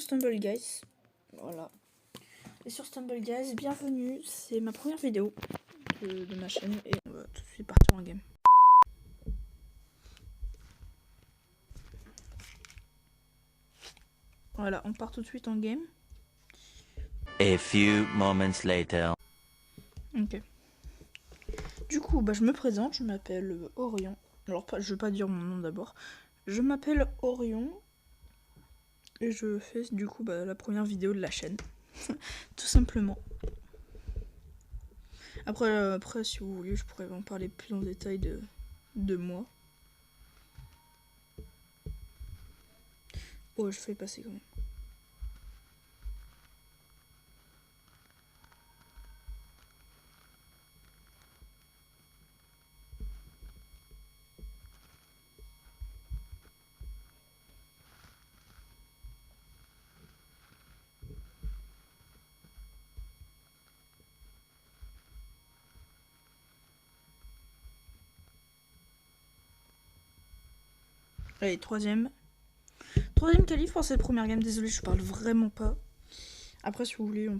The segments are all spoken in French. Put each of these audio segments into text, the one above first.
Stumble Guys. Voilà. Et sur Stumble Guys, bienvenue. C'est ma première vidéo de ma chaîne et on va tout de suite partir en game. Voilà, on part tout de suite en game. A few moments later. Ok. Du coup, je me présente, je m'appelle Orion. Alors, je vais pas dire mon nom d'abord. Je m'appelle Orion. Et je fais du coup la première vidéo de la chaîne. Tout simplement. Après, si vous voulez, je pourrais en parler plus en détail de moi. Oh, je fais passer quand même. Allez, troisième qualif pour cette première game. Désolé, je parle vraiment pas. Après, si vous voulez, on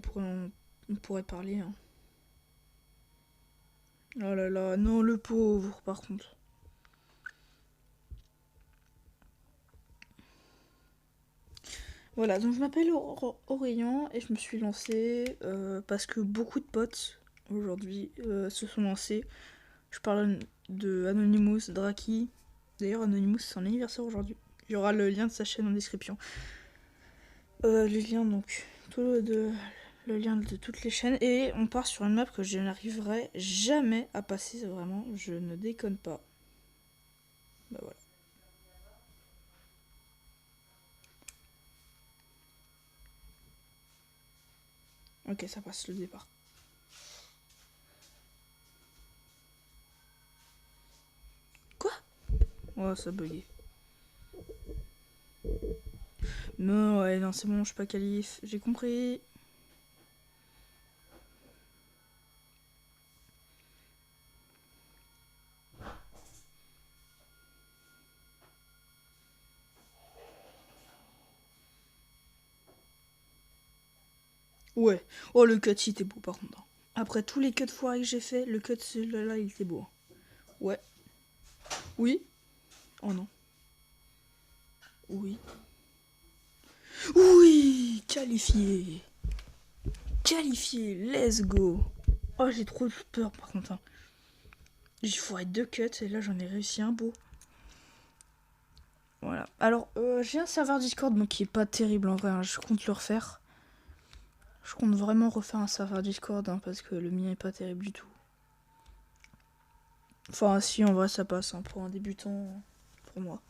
pourrait parler. Hein. Oh là là, non, le pauvre, par contre. Voilà, donc je m'appelle Orion et je me suis lancée parce que beaucoup de potes aujourd'hui se sont lancés. Je parle de Anonymous, Draki. D'ailleurs, Anonymous, c'est son anniversaire aujourd'hui. Il y aura le lien de sa chaîne en description. Le lien de toutes les chaînes. Et on part sur une map que je n'arriverai jamais à passer, vraiment. Je ne déconne pas. Bah voilà. Ok, ça passe le départ. Quoi? Oh, ça bugué. Non, ouais, non, c'est bon, je suis pas qualif. J'ai compris. Ouais. Oh, le cut, il était beau, par contre. Après tous les cuts foirés que j'ai fait, le cut, celui-là, il était beau. Ouais. Oui. Oh non. Oui. Oui, qualifié. Qualifié, let's go. Oh, j'ai trop peur, par contre. Hein. J'ai foiré 2 cuts et là, j'en ai réussi un beau. Voilà. Alors, j'ai un serveur Discord donc qui est pas terrible en vrai. Hein. Je compte le refaire. Je compte vraiment refaire un serveur Discord hein, parce que le mien est pas terrible du tout. Enfin, si, en vrai, ça passe hein, pour un débutant, pour moi.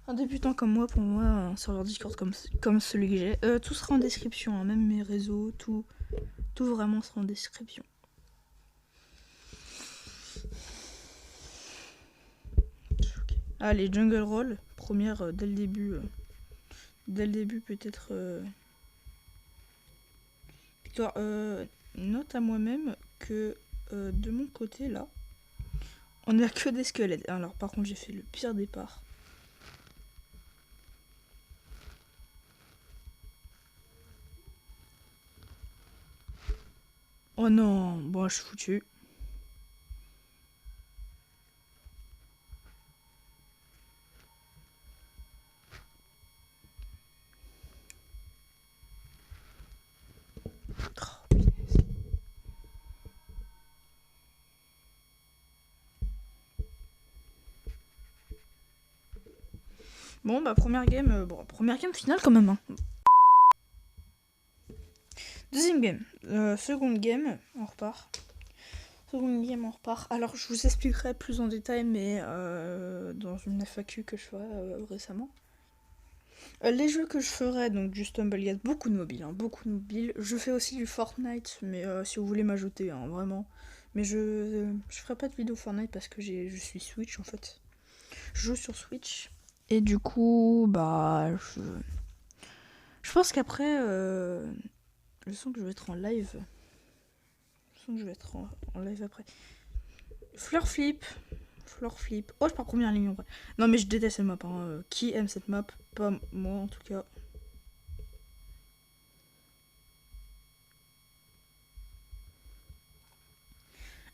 Un débutant comme moi, pour moi, un serveur Discord comme celui que j'ai. Tout sera en description, hein, même mes réseaux, tout vraiment sera en description. Allez, Jungle Roll, première dès le début. Dès le début, peut-être. Victoire. Note à moi-même que de mon côté, là, on a que des squelettes. Alors, par contre, j'ai fait le pire départ. Oh non, bon, je suis foutu. Bon, première game finale quand même. Hein. Deuxième game. Seconde game, on repart. Seconde game, on repart. Alors, je vous expliquerai plus en détail, mais dans une FAQ que je ferai récemment. Les jeux que je ferai, donc du Stumble Guys, beaucoup de mobiles, hein, beaucoup de mobiles. Je fais aussi du Fortnite, mais si vous voulez m'ajouter, hein, vraiment. Mais je ferai pas de vidéo Fortnite parce que je suis Switch en fait. Je joue sur Switch. Et du coup, je pense qu'après, je sens que je vais être en live. Je sens que je vais être en live après. Floor flip. Oh, je pars première ligne en vrai. Non, mais je déteste cette map. Hein. Qui aime cette map? Pas moi en tout cas.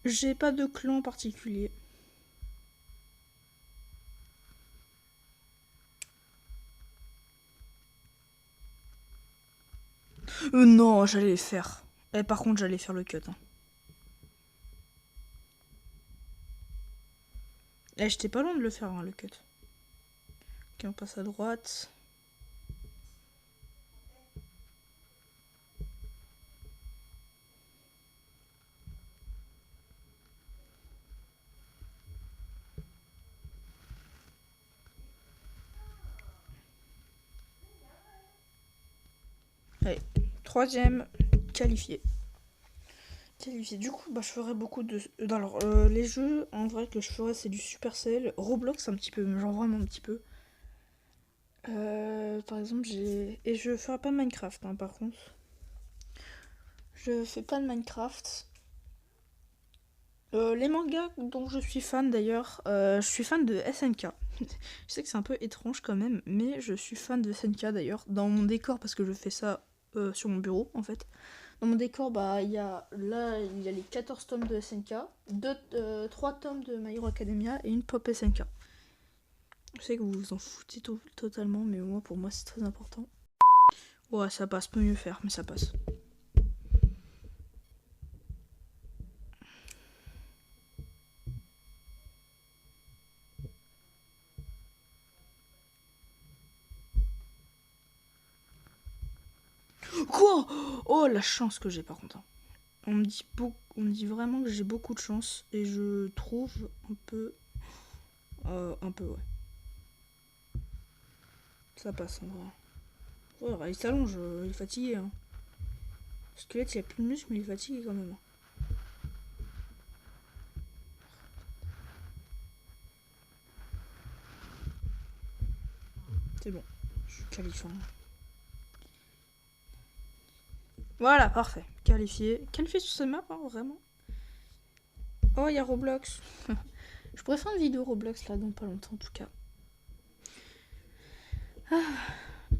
J'ai pas de clan particulier. Non, j'allais le faire. Et par contre, j'allais faire le cut. Hein. Eh, j'étais pas loin de le faire, hein, le cut. Ok, on passe à droite. Allez, troisième, qualifié. Du coup, bah, je ferai beaucoup de... Alors, les jeux, en vrai, que je ferai, c'est du Supercell. Roblox, un petit peu, mais genre vraiment un petit peu. Par exemple, j'ai... Et je ferai pas Minecraft, hein, par contre. Je fais pas de Minecraft. Les mangas dont je suis fan, d'ailleurs, je suis fan de SNK. Je sais que c'est un peu étrange quand même, mais je suis fan de SNK, d'ailleurs. Dans mon décor, parce que je fais ça sur mon bureau, en fait. Dans mon décor, bah, il y a les 14 tomes de SNK, 3 tomes de My Hero Academia et une pop SNK. Je sais que vous vous en foutez totalement, mais moi, pour moi, c'est très important. Ouais, ça passe, peut mieux faire, mais ça passe. Quoi? Oh, la chance que j'ai, par contre. On me dit vraiment que j'ai beaucoup de chance, et je trouve un peu... ouais. Ça passe, en vrai. Ouais, il s'allonge, il est fatigué, hein. Le squelette, il a plus de muscles, mais il est fatigué quand même. C'est bon, je suis qualifié. Voilà, parfait. Qualifié. Qualifié sur ce map, hein, vraiment. Oh, il y a Roblox. Je pourrais faire une vidéo Roblox là dans pas longtemps en tout cas. Ah,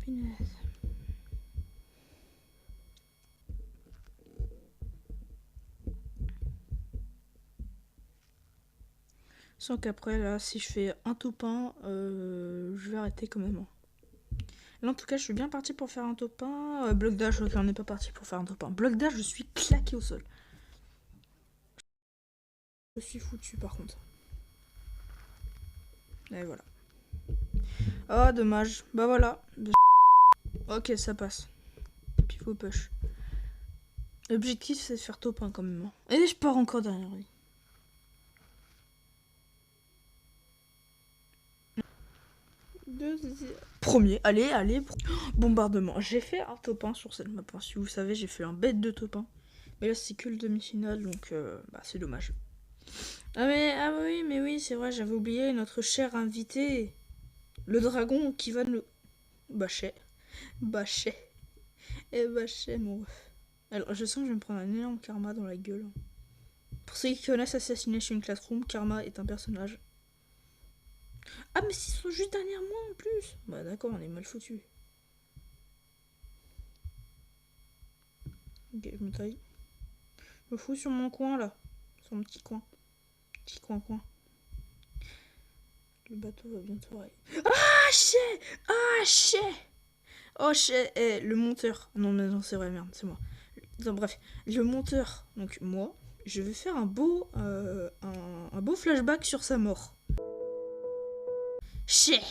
punaise. Sans qu'après là, si je fais un top 1, je vais arrêter quand même. Là en tout cas, je suis bien parti pour faire un top 1. Bloc dash, ok, on n'est pas parti pour faire un top 1. Bloc dash, je suis claqué au sol. Je suis foutu par contre. Et voilà. Ah, dommage. Bah voilà. Ok, ça passe. Pifo push. L'objectif, c'est de faire top 1 quand même. Et je pars encore derrière lui. Premier, allez. Bombardement. J'ai fait un top 1 sur cette map. Si vous savez, j'ai fait un bête de top 1. Mais là, c'est que le demi-finale, donc bah, c'est dommage. Ah mais oui, c'est vrai, j'avais oublié notre cher invité. Le dragon qui va nous... Bachet. Et Bachet, mon ref. Alors, je sens que je vais me prendre un énorme karma dans la gueule. Pour ceux qui connaissent Assassination Classroom, Karma est un personnage. Ah, mais s'ils sont juste derrière moi en plus. Bah d'accord, on est mal foutu. Ok, je me taille. Je me fous sur mon coin là. Sur mon petit coin. Petit coin. Le bateau va bientôt arriver. Ah, chais. Oh, chais. Le monteur. Non, mais non, c'est vrai, merde, c'est moi. Non, bref, le monteur, donc moi, je vais faire un beau flashback sur sa mort. Chais.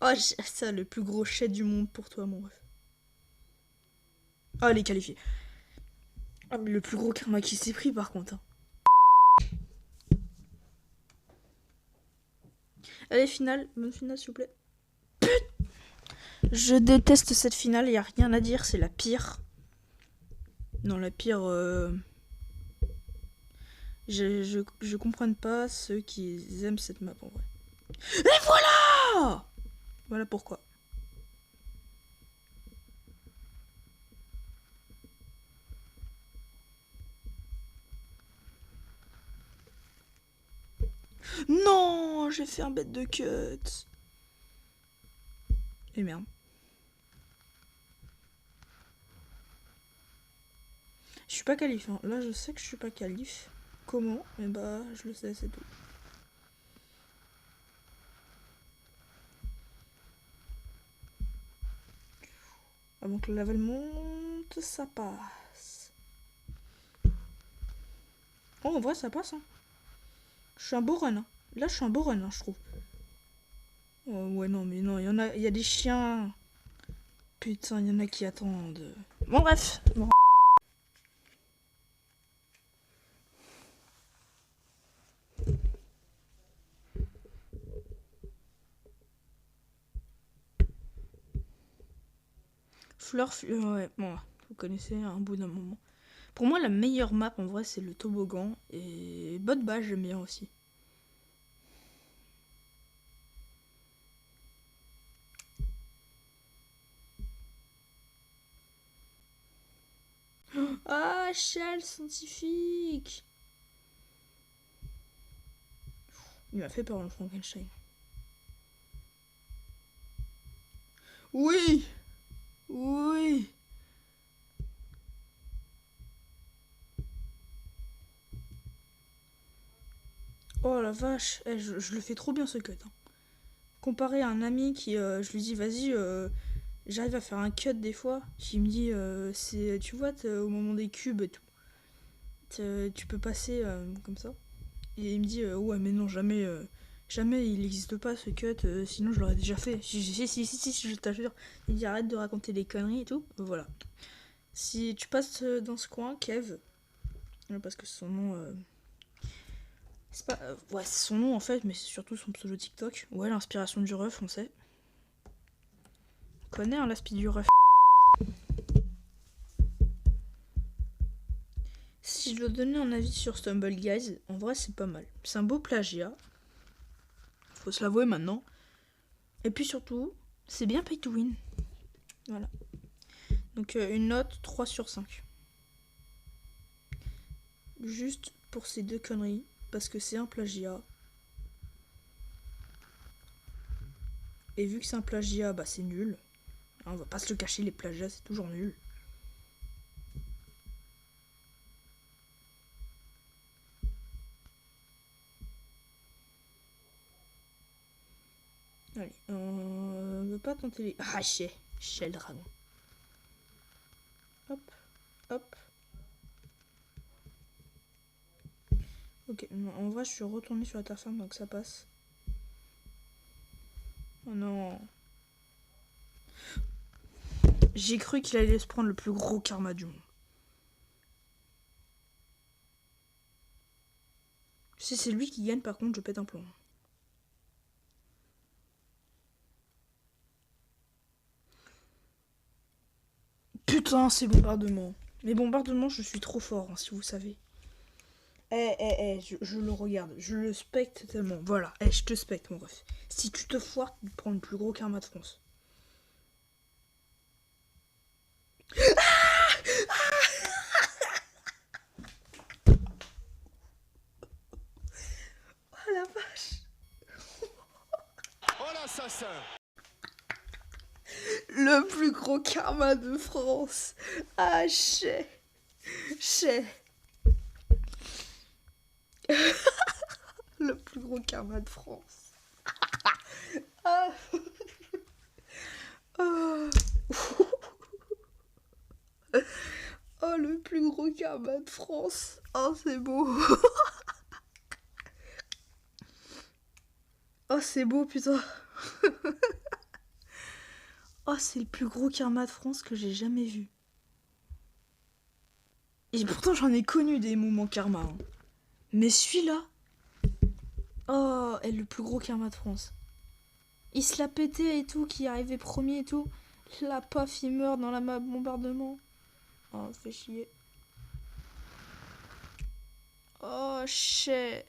Oh, ça, le plus gros chais du monde pour toi, mon ref. Ah, elle est qualifiée. Ah, mais le plus gros karma qui s'est pris, par contre. Hein. Allez, finale. Bonne finale, s'il vous plaît. Je déteste cette finale, y a rien à dire, c'est la pire. Non, la pire... Je comprends pas ceux qui aiment cette map, en vrai. Et voilà! Voilà pourquoi. Non, j'ai fait un bête de cut. Et merde. Je suis pas qualif, hein. Là je sais que je suis pas qualif. Comment? Eh bah je le sais, c'est tout. Avant que le level monte, ça passe. Oh, en vrai, ça passe. Hein. Je suis un beau run. Hein. Là, je suis un beau run, hein, je trouve. Oh, ouais, non, mais non, il y a des chiens. Putain, il y en a qui attendent. Bon, bref. Bon. Ouais, bon, vous connaissez un bout d'un moment. Pour moi, la meilleure map, en vrai, c'est le toboggan. Et Bot-Bash, j'aime bien aussi. Ah, Shell scientifique. Il m'a fait peur, le Frankenstein. Oui. Oui. Oh la vache, je le fais trop bien ce cut. Hein. Comparé à un ami qui, je lui dis vas-y, j'arrive à faire un cut des fois, qui me dit c'est, tu vois, au moment des cubes et tout, tu peux passer comme ça. Et il me dit ouais mais non jamais, jamais il n'existe pas ce cut, sinon je l'aurais déjà fait. Si je t'assure. Il dit arrête de raconter des conneries et tout. Voilà. Si tu passes dans ce coin, Kev, parce que son nom. C'est pas. Ouais, c'est son nom en fait, mais c'est surtout son pseudo TikTok. Ouais, l'inspiration du ref, on sait. On connaît hein, l'aspi du ref. Si je dois donner un avis sur Stumble Guys, en vrai c'est pas mal. C'est un beau plagiat. Faut se l'avouer maintenant. Et puis surtout, c'est bien pay to win. Voilà. Donc une note 3 sur 5. Juste pour ces deux conneries. Parce que c'est un plagiat. Et vu que c'est un plagiat, bah c'est nul. Hein, on va pas se le cacher, les plagiats c'est toujours nul. Allez, on veut pas tenter les... Ah, chais le dragon. Hop, hop. Ok, en vrai, je suis retournée sur la terre ferme, donc ça passe. Oh non. J'ai cru qu'il allait se prendre le plus gros karma du monde. Si c'est lui qui gagne, par contre, je pète un plomb. Putain, ces bombardements. Les bombardements, je suis trop fort, hein, si vous savez. Je le regarde, je le specte tellement. Voilà, je te specte, mon ref. Si tu te foires, tu prends le plus gros karma de France. Oh la vache. Oh l'assassin. Le plus gros karma de France. Ah, chais. Le plus gros karma de France. Ah. Oh. Oh, le plus gros karma de France. Oh, c'est beau. Oh, c'est beau, putain. Oh, c'est le plus gros karma de France que j'ai jamais vu. Et pourtant, j'en ai connu des moments karma. Hein. Mais celui-là... Oh, est le plus gros karma de France. Il se l'a pété et tout, qui arrivait premier et tout. La paf, il meurt dans la map bombardement. Oh, fait chier. Oh, chais,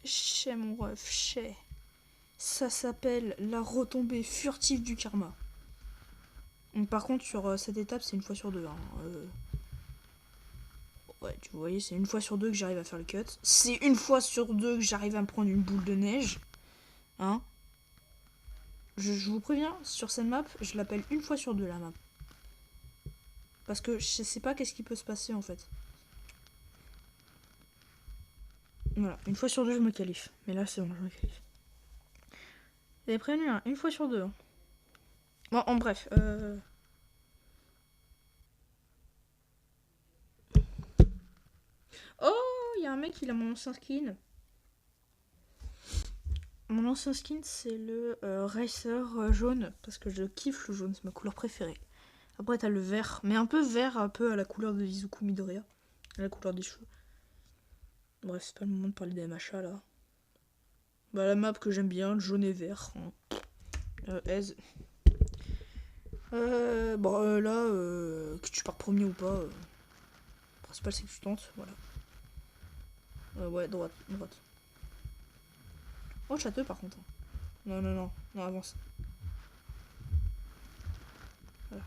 mon ref, chais. Ça s'appelle la retombée furtive du karma. Donc, par contre, sur cette étape, c'est une fois sur deux. Hein. Ouais, tu voyez, c'est une fois sur deux que j'arrive à faire le cut. C'est une fois sur deux que j'arrive à me prendre une boule de neige. Hein. Je vous préviens, sur cette map, je l'appelle une fois sur deux la map. Parce que je sais pas qu'est-ce qui peut se passer en fait. Voilà, une fois sur deux, je me qualifie. Mais là, c'est bon, je me qualifie. Vous avez prévenu, hein, une fois sur deux. Hein. Bon, en bref. Oh, il y a un mec, il a mon ancien skin. Mon ancien skin, c'est le Racer jaune. Parce que je kiffe le jaune, c'est ma couleur préférée. Après, t'as le vert. Mais un peu vert, un peu à la couleur de Izuku Midoriya. À la couleur des cheveux. Bref, c'est pas le moment de parler des MHA là. Bah, la map que j'aime bien, le jaune et vert. Ez. Là, que tu pars premier ou pas. Le principal, c'est que tu tentes. Voilà. Ouais, droite. Oh, château par contre. Non, avance. Voilà.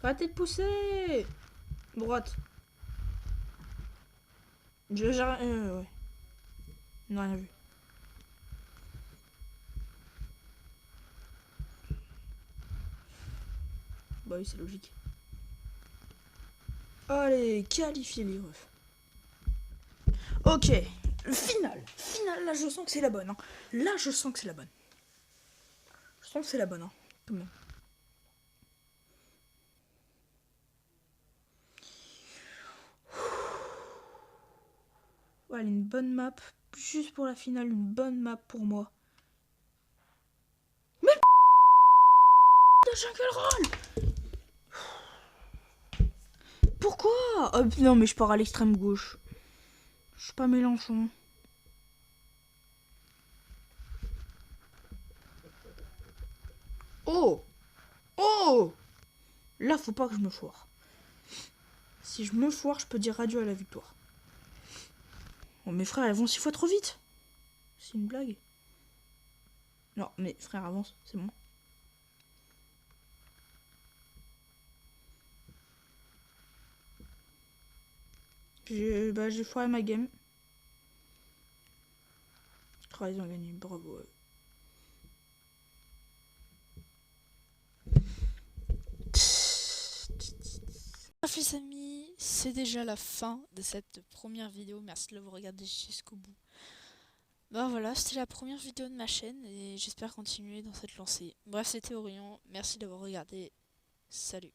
Arrêtez de pousser. Droite. Ouais. On n'a rien vu. Bah oui, c'est logique. Allez, qualifier les refs. Ok, le final, là je sens que c'est la bonne. Hein. Là je sens que c'est la bonne. Je sens que c'est la bonne, hein. Quand même. Voilà, une bonne map. Juste pour la finale, une bonne map pour moi. Mais de Jungle Roll. Pourquoi? Oh, non mais je pars à l'extrême gauche. Je suis pas Mélenchon. Oh. Là faut pas que je me foire. Si je me foire, je peux dire adieu à la victoire. Oh mes frères, elles vont 6 fois trop vite. C'est une blague. Non mais frère, avance, c'est bon. J'ai foiré ma game. Oh, ils ont gagné, bravo. Bref les amis, c'est déjà la fin de cette première vidéo. Merci de l'avoir regardé jusqu'au bout. Bah voilà, c'était la première vidéo de ma chaîne et j'espère continuer dans cette lancée. Bref, c'était Orion, merci d'avoir regardé. Salut.